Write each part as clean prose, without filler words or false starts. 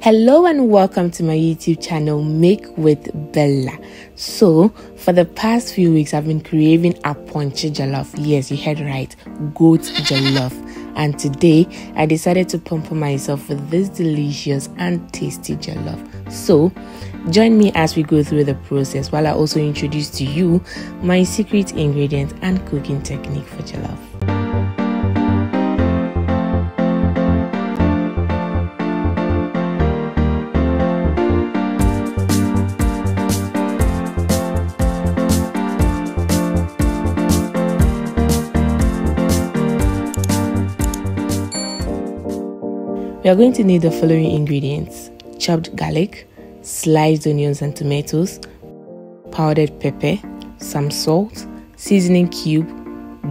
Hello and welcome to my YouTube channel, Make with Bella. So for the past few weeks I've been craving a ponche jollof. Yes, you heard right, goat jollof. And today I decided to pamper myself with this delicious and tasty jollof. So join me as we go through the process while I also introduce to you my secret ingredient and cooking technique for jollof. We are going to need the following ingredients: chopped garlic, sliced onions and tomatoes, powdered pepper, some salt, seasoning cube,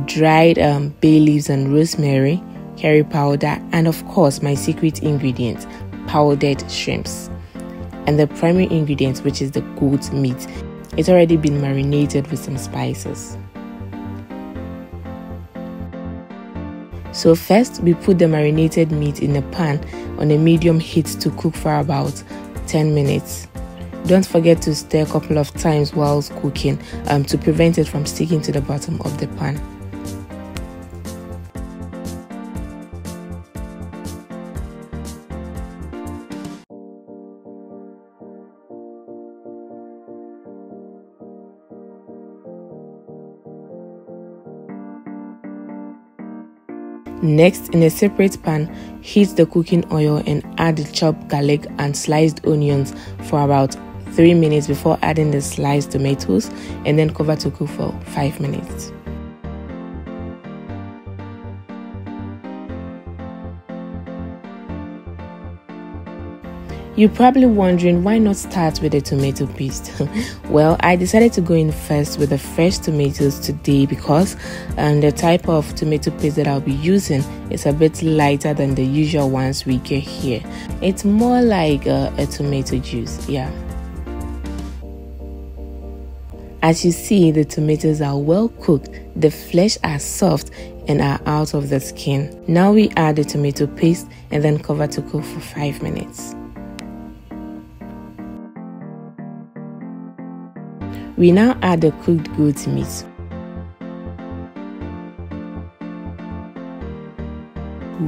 dried bay leaves and rosemary, curry powder, and of course my secret ingredient, powdered shrimps. And the primary ingredient, which is the goat meat. It's already been marinated with some spices. So first, we put the marinated meat in a pan on a medium heat to cook for about 10 minutes. Don't forget to stir a couple of times whilst cooking to prevent it from sticking to the bottom of the pan. Next, in a separate pan, heat the cooking oil and add the chopped garlic and sliced onions for about 3 minutes before adding the sliced tomatoes, and then cover to cook for 5 minutes. You're probably wondering why not start with the tomato paste. Well, I decided to go in first with the fresh tomatoes today because the type of tomato paste that I'll be using is a bit lighter than the usual ones we get here. It's more like a tomato juice, yeah. As you see, the tomatoes are well cooked, the flesh are soft and are out of the skin. Now we add the tomato paste and then cover to cook for 5 minutes. We now add the cooked goat meat.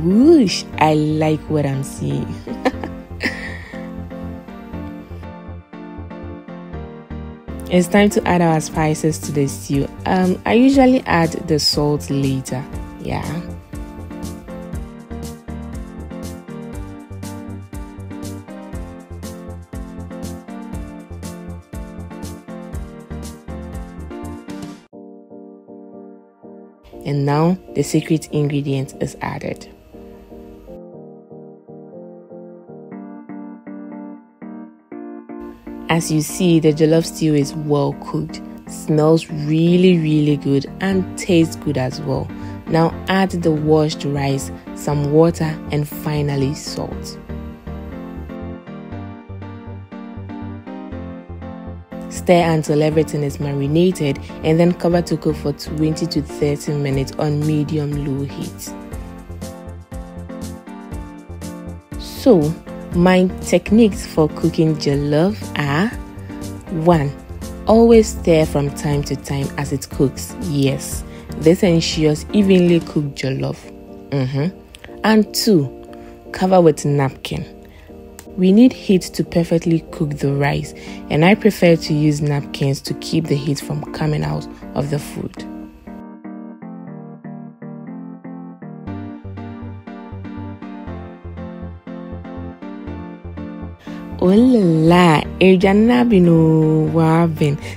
Whoosh! I like what I'm seeing. It's time to add our spices to the stew. I usually add the salt later. Yeah. And now the secret ingredient is added. As you see, the jollof stew is well cooked, smells really good and tastes good as well. Now add the washed rice, some water and finally salt. Stir until everything is marinated and then cover to cook for 20 to 30 minutes on medium-low heat. So, my techniques for cooking jollof are: 1. Always stir from time to time as it cooks. Yes, this ensures evenly cooked jollof. And 2. Cover with napkin. We need heat to perfectly cook the rice, and I prefer to use napkins to keep the heat from coming out of the food. Oh la la,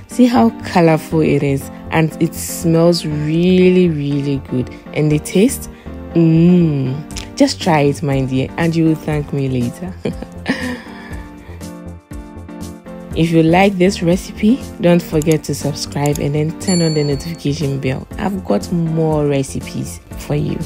see how colorful it is, and it smells really good. And the taste, just try it, my dear, and you will thank me later. If you like this recipe, don't forget to subscribe and then turn on the notification bell. I've got more recipes for you.